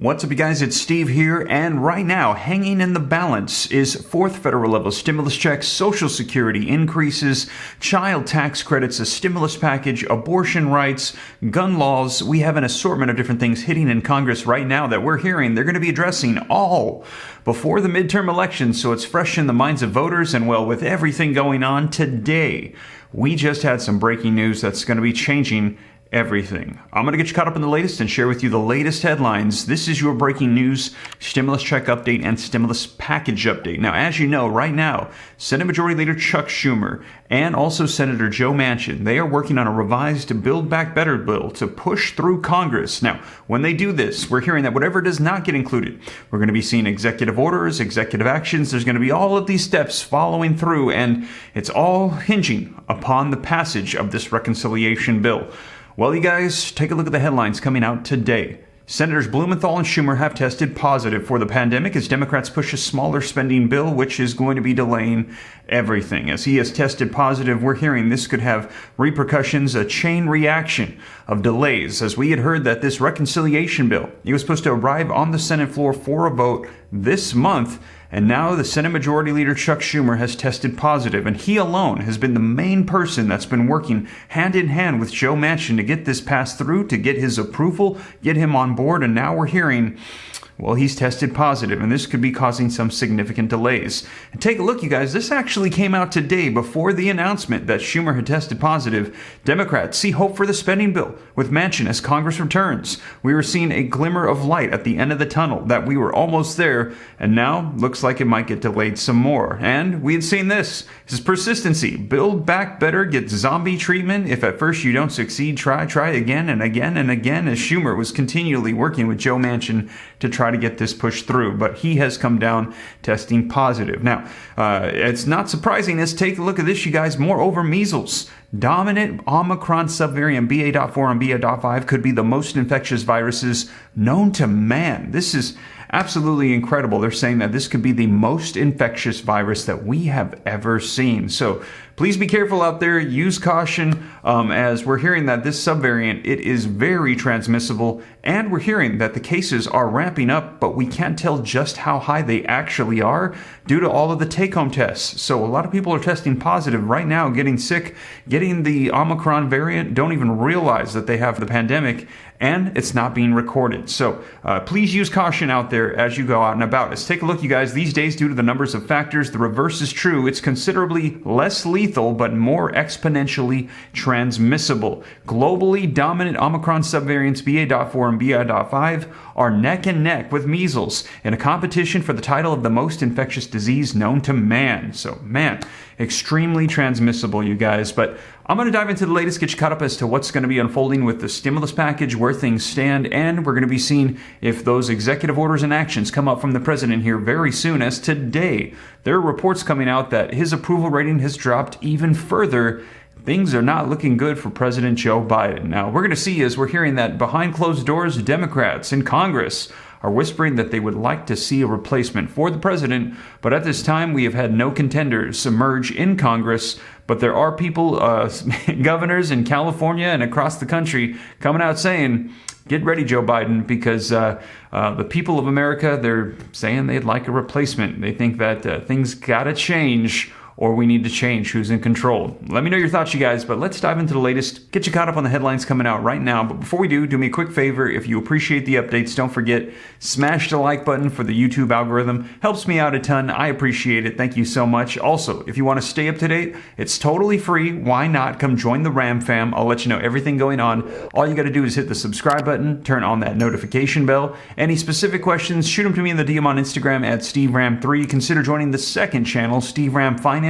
What's up, you guys? It's Steve here, and right now, hanging in the balance is fourth federal level stimulus checks, Social Security increases, child tax credits, a stimulus package, abortion rights, gun laws. We have an assortment of different things hitting in Congress right now that we're hearing they're going to be addressing all before the midterm elections, so it's fresh in the minds of voters. And well, with everything going on today, we just had some breaking news that's going to be changing everything. I'm going to get you caught up in the latest and share with you the latest headlines. This is your breaking news, stimulus check update, and stimulus package update. Now, as you know, right now, Senate Majority Leader Chuck Schumer and also Senator Joe Manchin, they are working on a revised Build Back Better bill to push through Congress. Now, when they do this, we're hearing that whatever does not get included, we're going to be seeing executive orders, executive actions. There's going to be all of these steps following through, and it's all hinging upon the passage of this reconciliation bill. Well, you guys, take a look at the headlines coming out today. Senators Blumenthal and Schumer have tested positive for the pandemic as Democrats push a smaller spending bill, which is going to be delaying everything. As he has tested positive, we're hearing this could have repercussions, a chain reaction of delays, as we had heard that this reconciliation bill, it was supposed to arrive on the Senate floor for a vote this month. And now the Senate Majority Leader Chuck Schumer has tested positive, and he alone has been the main person that's been working hand in hand with Joe Manchin to get this passed through, to get his approval, get him on board. And now we're hearing, well, he's tested positive, and this could be causing some significant delays. And take a look, you guys. This actually came out today before the announcement that Schumer had tested positive. Democrats see hope for the spending bill with Manchin as Congress returns. We were seeing a glimmer of light at the end of the tunnel, that we were almost there, and now looks like it might get delayed some more. And we had seen this. This is persistency. Build back better, get zombie treatment. If at first you don't succeed, try again and again and again, as Schumer was continually working with Joe Manchin to try to get this pushed through, but he has come down testing positive. Now, it's not surprising. Let's take a look at this, you guys. Moreover, measles. Dominant Omicron subvariant B.A.4 and B.A.5 could be the most infectious viruses known to man. This is absolutely incredible. They're saying that this could be the most infectious virus that we have ever seen. So please be careful out there. Use caution, as we're hearing that this subvariant, it is very transmissible, and we're hearing that the cases are ramping up, but we can't tell just how high they actually are due to all of the take-home tests. So a lot of people are testing positive right now, getting sick, getting the Omicron variant, don't even realize that they have the pandemic, and it's not being recorded. So please use caution out there as you go out and about. Let's take a look, you guys. These days, due to the numbers of factors, the reverse is true. It's considerably less lethal, but more exponentially transmissible. Globally dominant Omicron subvariants BA.4 and BA.5 are neck and neck with measles in a competition for the title of the most infectious disease known to man. So, man, extremely transmissible, you guys. But I'm going to dive into the latest, get you caught up as to what's going to be unfolding with the stimulus package, where things stand, and we're going to be seeing if those executive orders and actions come up from the president here very soon, as today there are reports coming out that his approval rating has dropped even further. Things are not looking good for President Joe Biden. Now, we're going to see, as we're hearing that behind closed doors, Democrats in Congress are whispering that they would like to see a replacement for the president, but at this time we have had no contenders emerge in Congress. But there are people, governors in California and across the country, coming out saying, get ready, Joe Biden, because the people of America, they're saying they'd like a replacement. They think that things gotta change, or we need to change who's in control. Let me know your thoughts, you guys, but let's dive into the latest. Get you caught up on the headlines coming out right now. But before we do me a quick favor. If you appreciate the updates, don't forget, smash the like button for the YouTube algorithm. Helps me out a ton. I appreciate it. Thank you so much. Also, if you want to stay up to date, it's totally free. Why not? Come join the Ram fam. I'll let you know everything going on. All you got to do is hit the subscribe button, turn on that notification bell. Any specific questions, shoot them to me in the DM on Instagram at SteveRam3. Consider joining the second channel, Steve Ram Finance.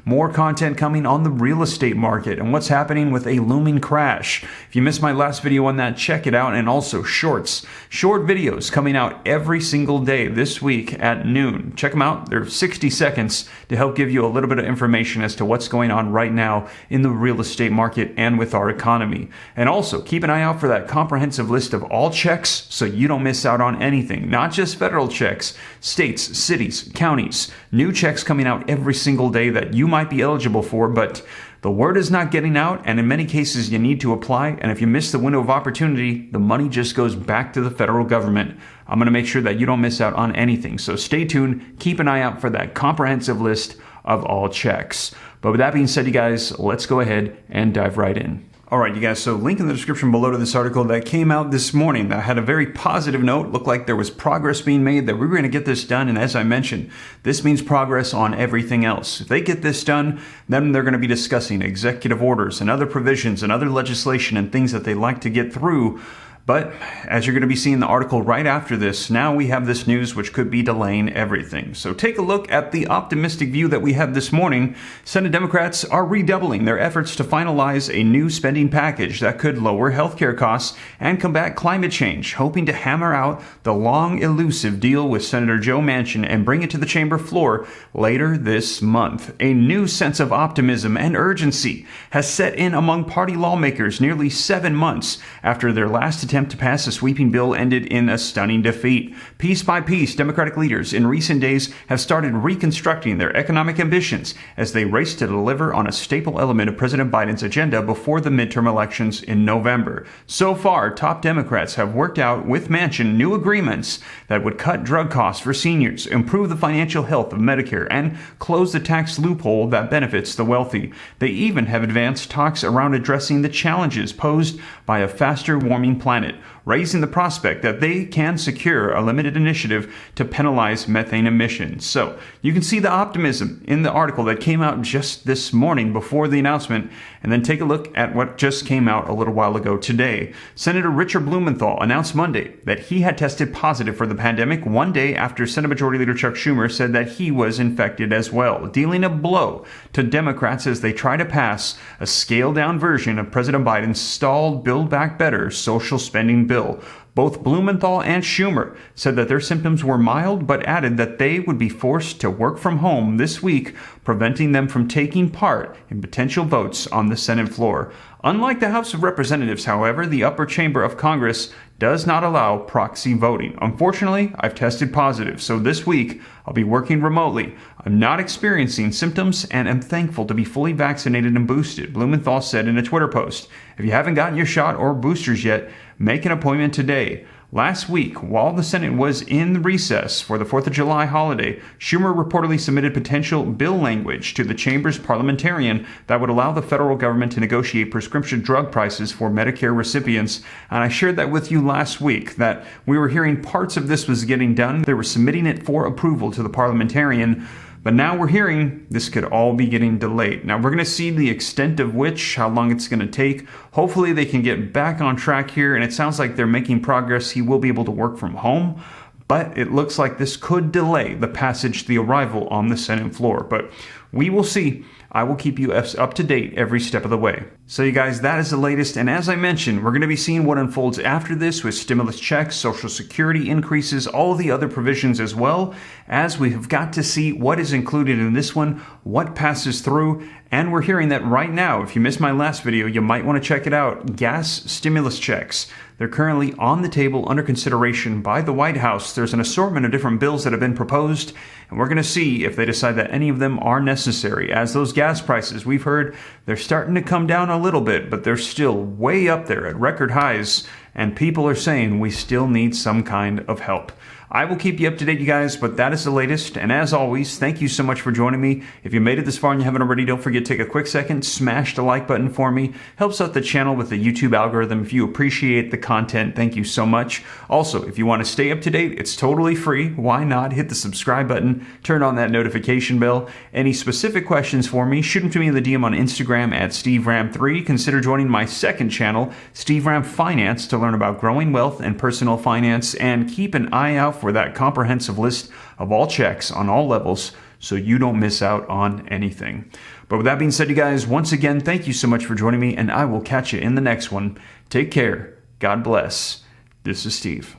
More content coming on the real estate market and what's happening with a looming crash. If you missed my last video on that, check it out. And also shorts. Short videos coming out every single day this week at noon. Check them out. They're 60 seconds to help give you a little bit of information as to what's going on right now in the real estate market and with our economy. And also keep an eye out for that comprehensive list of all checks so you don't miss out on anything. Not just federal checks, states, cities, counties. New checks coming out every single day that you might be eligible for, but The word is not getting out, and in many cases you need to apply, and if you miss the window of opportunity, the money just goes back to the federal government. I'm going to make sure that you don't miss out on anything, so stay tuned, keep an eye out for that comprehensive list of all checks. But with that being said, you guys, let's go ahead and dive right in. All right, you guys, so link in the description below to this article that came out this morning that had a very positive note. Looked like there was progress being made, that we were going to get this done. And as I mentioned, this means progress on everything else. If they get this done, then they're going to be discussing executive orders and other provisions and other legislation and things that they like to get through. But as you're going to be seeing the article right after this, now we have this news which could be delaying everything. So take a look at the optimistic view that we have this morning. Senate Democrats are redoubling their efforts to finalize a new spending package that could lower healthcare costs and combat climate change, hoping to hammer out the long-elusive deal with Senator Joe Manchin and bring it to the chamber floor later this month. A new sense of optimism and urgency has set in among party lawmakers nearly 7 months after their last attempt to pass a sweeping bill ended in a stunning defeat. Piece by piece, Democratic leaders in recent days have started reconstructing their economic ambitions as they race to deliver on a staple element of President Biden's agenda before the midterm elections in November. So far, top Democrats have worked out with Manchin new agreements that would cut drug costs for seniors, improve the financial health of Medicare, and close the tax loophole that benefits the wealthy. They even have advanced talks around addressing the challenges posed by a faster warming planet, raising the prospect that they can secure a limited initiative to penalize methane emissions. So you can see the optimism in the article that came out just this morning before the announcement, and then take a look at what just came out a little while ago today. Senator Richard Blumenthal announced Monday that he had tested positive for the pandemic 1 day after Senate Majority Leader Chuck Schumer said that he was infected as well, dealing a blow to Democrats as they try to pass a scaled-down version of President Biden's stalled Build Back Better social spending bill. Both Blumenthal and Schumer said that their symptoms were mild, but added that they would be forced to work from home this week, preventing them from taking part in potential votes on the Senate floor. Unlike the House of Representatives, however, the upper chamber of Congress does not allow proxy voting. Unfortunately, I've tested positive, so this week I'll be working remotely. I'm not experiencing symptoms and am thankful to be fully vaccinated and boosted, Blumenthal said in a Twitter post. If you haven't gotten your shot or boosters yet, make an appointment today. Last week, while the Senate was in recess for the 4th of July holiday, Schumer reportedly submitted potential bill language to the chamber's parliamentarian that would allow the federal government to negotiate prescription drug prices for Medicare recipients. And I shared that with you last week, that we were hearing parts of this was getting done. They were submitting it for approval to the parliamentarian. But now we're hearing this could all be getting delayed. Now we're going to see the extent of which, how long it's going to take. Hopefully they can get back on track here, and it sounds like they're making progress. He will be able to work from home, but it looks like this could delay the passage, the arrival on the Senate floor. But we will see. I will keep you up to date every step of the way. So you guys, that is the latest. And as I mentioned, we're going to be seeing what unfolds after this with stimulus checks, Social Security increases, all the other provisions as well, as we have got to see what is included in this one, what passes through. And we're hearing that right now, if you missed my last video, you might want to check it out. Gas stimulus checks. They're currently on the table under consideration by the White House. There's an assortment of different bills that have been proposed, and we're going to see if they decide that any of them are necessary. As those gas prices, we've heard, they're starting to come down a little bit, but they're still way up there at record highs, and people are saying we still need some kind of help. I will keep you up to date, you guys, but that is the latest. And as always, thank you so much for joining me. If you made it this far and you haven't already, don't forget to take a quick second, smash the like button for me. Helps out the channel with the YouTube algorithm. If you appreciate the content, thank you so much. Also, if you want to stay up to date, it's totally free. Why not hit the subscribe button, turn on that notification bell. Any specific questions for me, shoot them to me in the DM on Instagram at SteveRam3. Consider joining my second channel, Steve Ram Finance, to learn about growing wealth and personal finance, and keep an eye out for that comprehensive list of all checks on all levels so you don't miss out on anything. But with that being said, you guys, once again, thank you so much for joining me, and I will catch you in the next one. Take care. God bless. This is Steve.